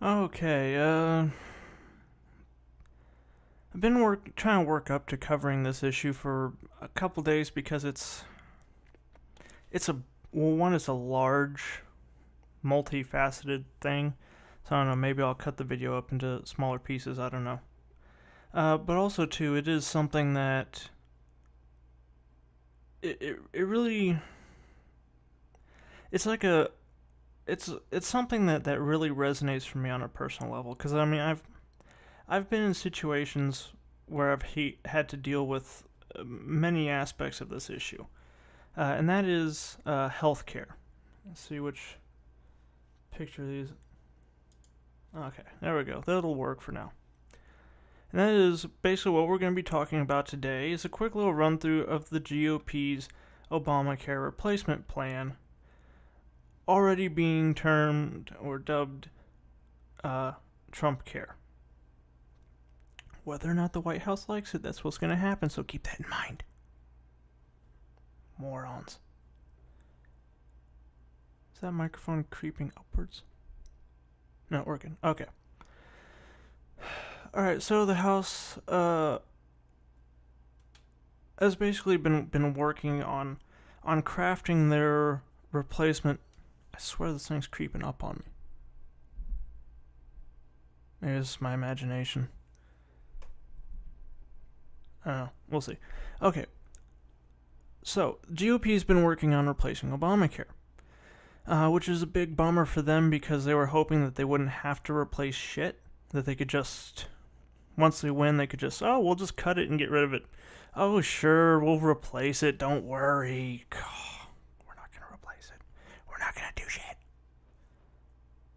Okay, I've been trying to work up to covering this issue for a couple days because it's a well, one, it's a large, multifaceted thing. So I don't know, maybe I'll cut the video up into smaller pieces. I don't know. But also too, it is something that it really it's like a it's something that really resonates for me on a personal level because I mean I've been in situations where had to deal with many aspects of this issue, and that is healthcare. Let's see which picture of these. Okay, there we go. That'll work for now. And that is basically what we're going to be talking about today. Is a quick little run through of the GOP's Obamacare replacement plan, already being termed or dubbed Trump Care. Whether or not the White House likes it, that's what's going to happen, so keep that in mind. Morons. Is that microphone creeping upwards? Not working. Okay. Alright, so the House has basically been working on crafting their replacement. I swear this thing's creeping up on me. Maybe it's my imagination. I don't know. We'll see. Okay. So, GOP's been working on replacing Obamacare, which is a big bummer for them because they were hoping that they wouldn't have to replace shit, that they could just, once they win, they could just, oh, we'll just cut it and get rid of it. Oh, sure, we'll replace it, don't worry. We're not going to replace it. We're not going to do shit.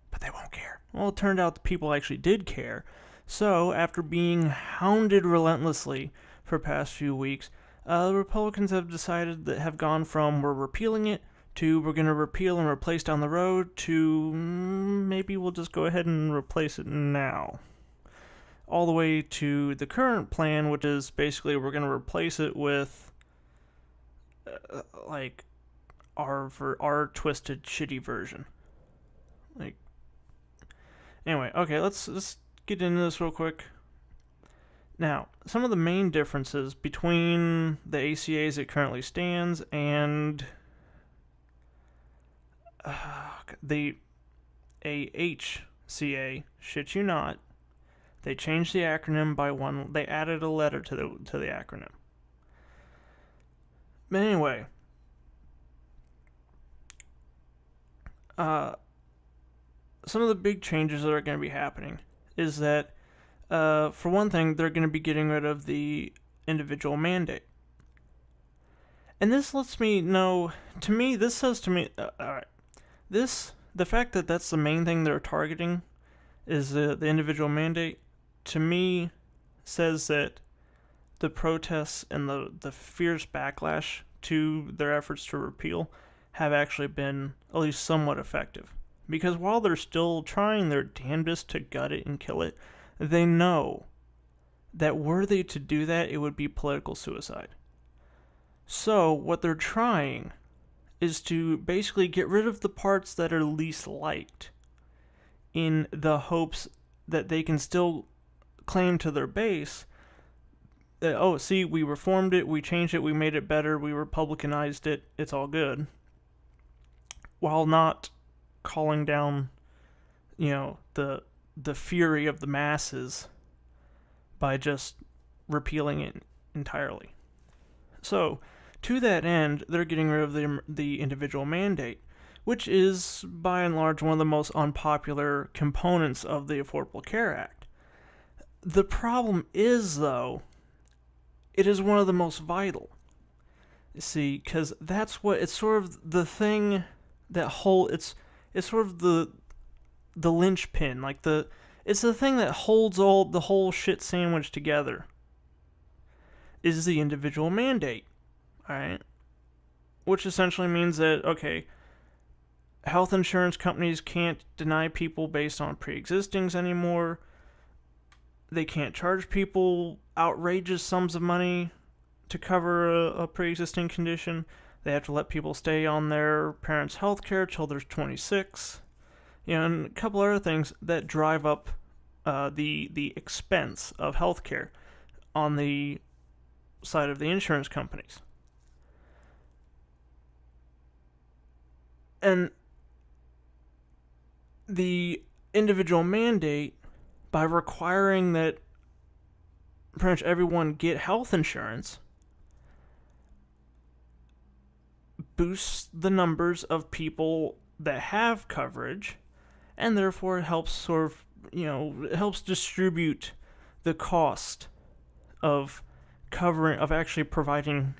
But they won't care. Well, it turned out the people actually did care. So, after being hounded relentlessly for the past few weeks, the Republicans have decided that have gone from we're repealing it to we're going to repeal and replace down the road to maybe we'll just go ahead and replace it now. All the way to the current plan, which is basically we're going to replace it with like our twisted shitty version. Like anyway, okay, let's get into this real quick. Now, some of the main differences between the ACA as it currently stands and the AHCA, shit you not, they changed the acronym by one. They added a letter to the acronym. But anyway, some of the big changes that are going to be happening is that, for one thing, they're going to be getting rid of the individual mandate. And this lets me know, to me, this says to me, alright, the fact that that's the main thing they're targeting is the individual mandate, to me, says that the protests and the fierce backlash to their efforts to repeal have actually been at least somewhat effective. Because while they're still trying their damnedest to gut it and kill it, they know that were they to do that, it would be political suicide. So, what they're trying is to basically get rid of the parts that are least liked in the hopes that they can still claim to their base that, oh, see, we reformed it, we changed it, we made it better, we republicanized it, it's all good. While not calling down, the fury of the masses by just repealing it entirely. So, to that end, they're getting rid of the individual mandate, which is, by and large, one of the most unpopular components of the Affordable Care Act. The problem is, though, it is one of the most vital. You see, because that's what, it's sort of the thing it's sort of the linchpin, it's the thing that holds the whole shit sandwich together, is the individual mandate, alright? Which essentially means that, okay, health insurance companies can't deny people based on pre-existings anymore. They can't charge people outrageous sums of money to cover a pre-existing condition. They have to let people stay on their parents' health care till they're 26. and a couple other things that drive up the expense of healthcare on the side of the insurance companies. And the individual mandate, by requiring that pretty much everyone get health insurance, boosts the numbers of people that have coverage, and therefore it helps sort of, it helps distribute the cost of actually providing,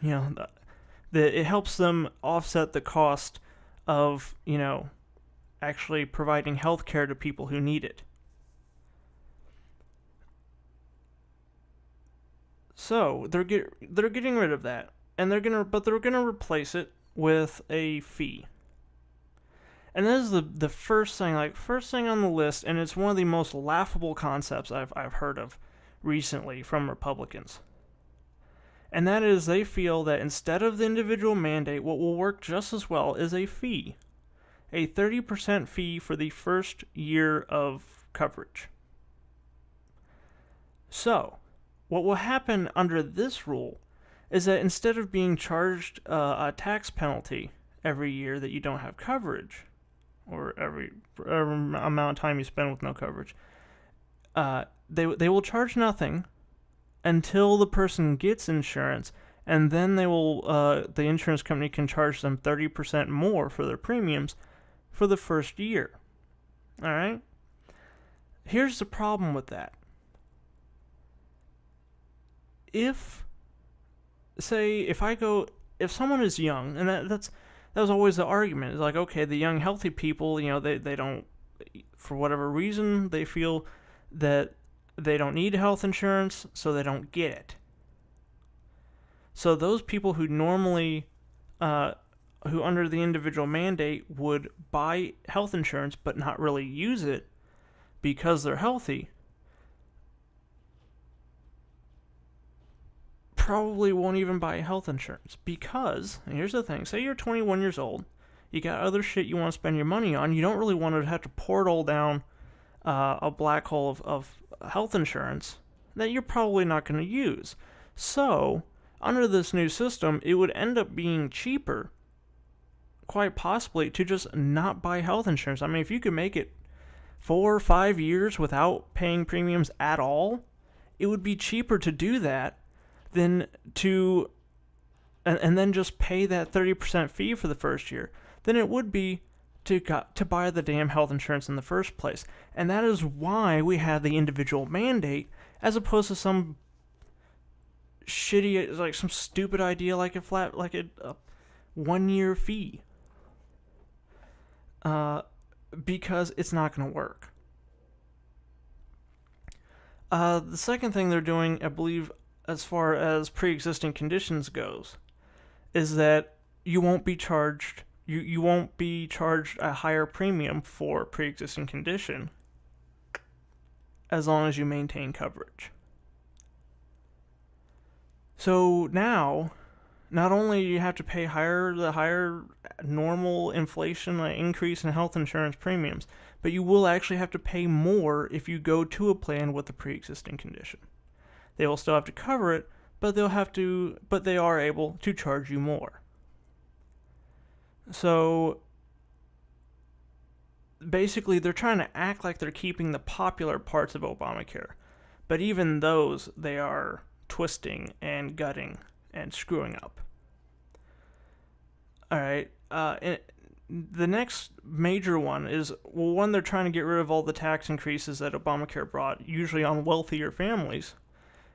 it helps them offset the cost of, actually providing health care to people who need it. So they're getting rid of that, and they're gonna replace it with a fee. And this is the first thing on the list, and it's one of the most laughable concepts I've heard of recently from Republicans. And that is, they feel that instead of the individual mandate, what will work just as well is a fee. A 30% fee for the first year of coverage. So, what will happen under this rule is that instead of being charged a tax penalty every year that you don't have coverage, or every amount of time you spend with no coverage, they will charge nothing until the person gets insurance, and then the insurance company can charge them 30% more for their premiums for the first year. All right? Here's the problem with that. If someone is young, and that was always the argument. It's like, okay, the young, healthy people, they don't, for whatever reason, they feel that they don't need health insurance, so they don't get it. So those people who normally, who under the individual mandate would buy health insurance but not really use it because they're healthy, probably won't even buy health insurance. Because, and here's the thing, say you're 21 years old, you got other shit you want to spend your money on, you don't really want to have to pour it all down a black hole of health insurance that you're probably not going to use. So, under this new system, it would end up being cheaper, quite possibly, to just not buy health insurance. I mean, if you could make it 4 or 5 years without paying premiums at all, it would be cheaper to do that than to, and then just pay that 30% fee for the first year, than it would be to buy the damn health insurance in the first place. And that is why we have the individual mandate, as opposed to some shitty, like some stupid idea like a 1-year fee. Because it's not going to work. The second thing they're doing, I believe, as far as pre-existing conditions goes, is that you won't be charged a higher premium for pre-existing condition as long as you maintain coverage. So now, not only do you have to pay the higher normal inflation increase in health insurance premiums, but you will actually have to pay more if you go to a plan with a pre-existing condition. They will still have to cover it, but they are able to charge you more. So basically, they're trying to act like they're keeping the popular parts of Obamacare, but even those they are twisting and gutting and screwing up. All right. The next major one is, one, they're trying to get rid of all the tax increases that Obamacare brought, usually on wealthier families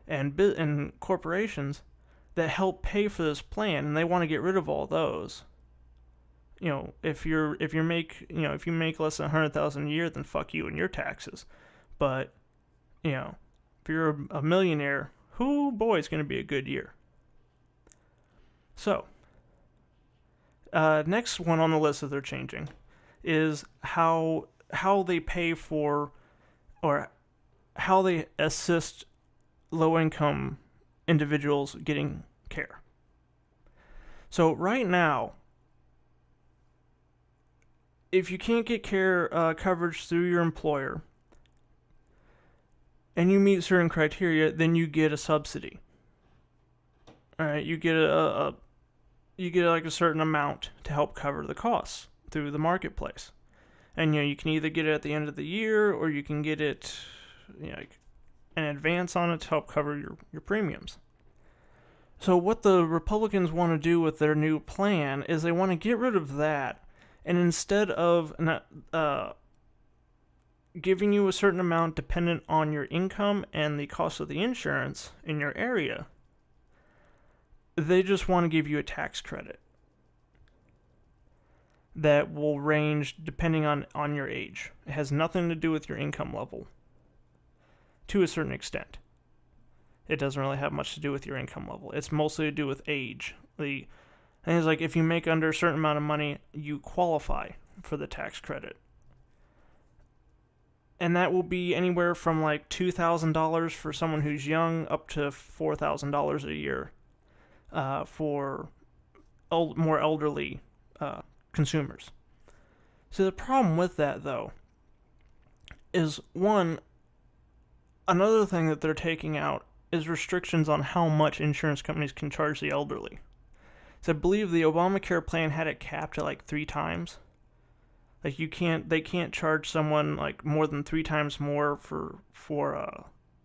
and corporations that help pay for this plan, and they want to get rid of all those. If you make less than $100,000 a year, then fuck you and your taxes. But if you're a millionaire, it's going to be a good year. So, next one on the list that they're changing is how they pay for, or how they assist low-income individuals getting care. So right now, if you can't get care coverage through your employer and you meet certain criteria, then you get a subsidy. All right, you get you get like a certain amount to help cover the costs through the marketplace. And you can either get it at the end of the year, or you can get it like an advance on it to help cover your premiums. So what the Republicans want to do with their new plan is they want to get rid of that, and instead of giving you a certain amount dependent on your income and the cost of the insurance in your area, they just want to give you a tax credit that will range depending on your age. It has nothing to do with your income level, to a certain extent. It doesn't really have much to do with your income level. It's mostly to do with age. The thing is, like, if you make under a certain amount of money, you qualify for the tax credit. And that will be anywhere from like $2,000 for someone who's young up to $4,000 a year for more elderly consumers. So the problem with that, though, is one, another thing that they're taking out is restrictions on how much insurance companies can charge the elderly. So I believe the Obamacare plan had it capped at like 3 times. Like they can't charge someone like more than 3 times more for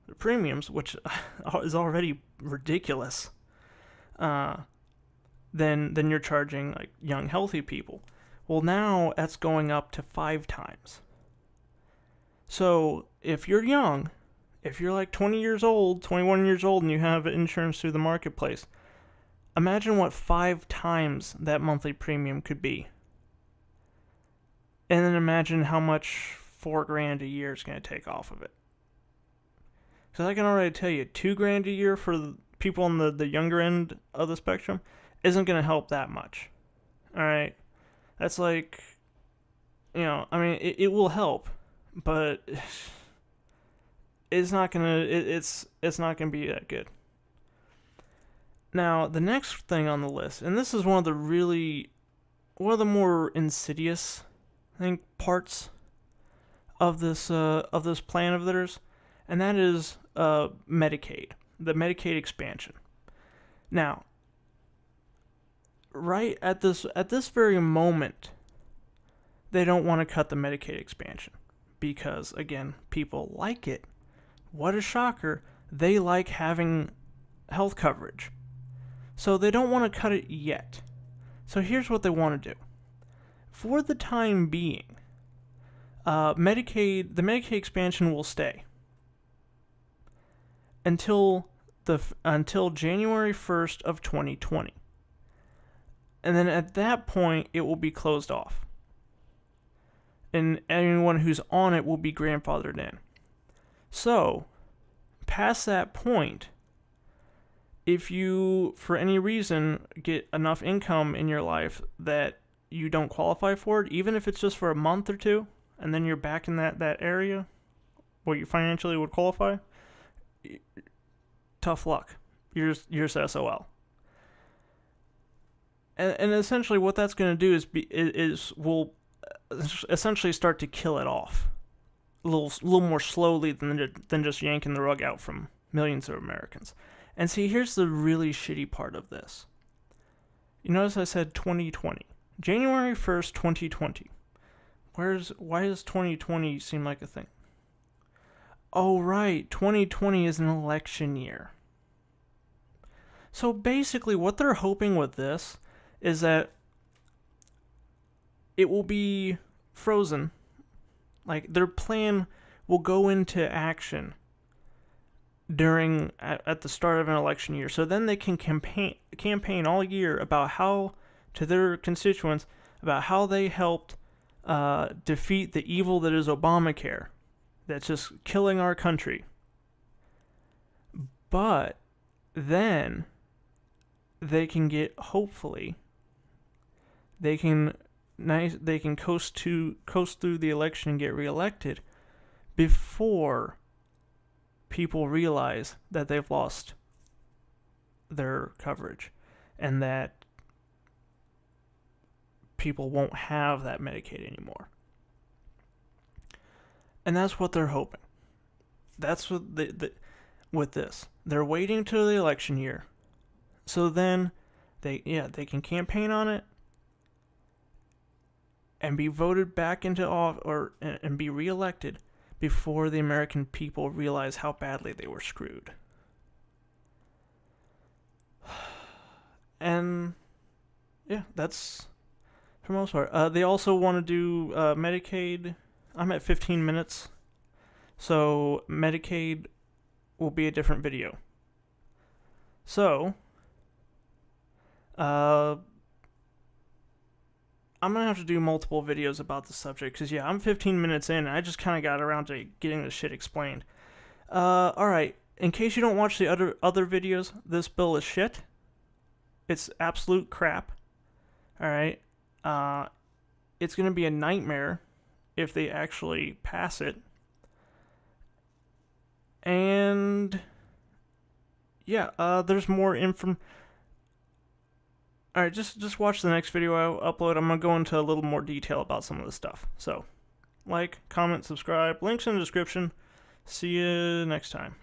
the premiums, which is already ridiculous. Than you're charging like young healthy people. Well, now that's going up to 5 times. So if you're young, if you're like 20 years old, 21 years old, and you have insurance through the marketplace, imagine what 5 times that monthly premium could be. And then imagine how much $4,000 a year is going to take off of it. Because I can already tell you, $2,000 a year for the people on the younger end of the spectrum isn't going to help that much. All right, that's like, I mean, it will help, but it's not gonna it's not gonna be that good. Now, the next thing on the list, and this is one of the more insidious, I think, parts of this plan of theirs, and that is Medicaid, the Medicaid expansion. Now, right at this very moment, they don't want to cut the Medicaid expansion because, again, people like it. What a shocker. They like having health coverage. So they don't want to cut it yet. So here's what they want to do. For the time being, the Medicaid expansion will stay until January 1st of 2020. And then at that point, it will be closed off. And anyone who's on it will be grandfathered in. So, past that point, if you, for any reason, get enough income in your life that you don't qualify for it, even if it's just for a month or two, and then you're back in that area where you financially would qualify, tough luck. You're just SOL. And essentially what that's going to do is will essentially start to kill it off a little more slowly than just yanking the rug out from millions of Americans. And see, here's the really shitty part of this. You notice I said 2020. January 1st, 2020. Why does 2020 seem like a thing? Oh, right. 2020 is an election year. So basically what they're hoping with this is that it will be frozen. Like, their plan will go into action at the start of an election year. So then they can campaign all year about how, to their constituents, about how they helped defeat the evil that is Obamacare. That's just killing our country. But then they can hopefully they can coast through the election and get reelected before people realize that they've lost their coverage and that people won't have that Medicaid anymore. And that's what they're hoping. That's what with this. They're waiting till the election year. So then they can campaign on it and be voted back into office and be reelected before the American people realize how badly they were screwed. And yeah, that's for the most part. They also want to do Medicaid. I'm at 15 minutes, so Medicaid will be a different video. So, I'm going to have to do multiple videos about the subject, because yeah, I'm 15 minutes in, and I just kind of got around to getting this shit explained. Alright, in case you don't watch the other videos, this bill is shit. It's absolute crap. Alright, it's going to be a nightmare if they actually pass it. And yeah, there's more info. Alright, just watch the next video I upload. I'm going to go into a little more detail about some of this stuff. So, like, comment, subscribe, links in the description. See you next time.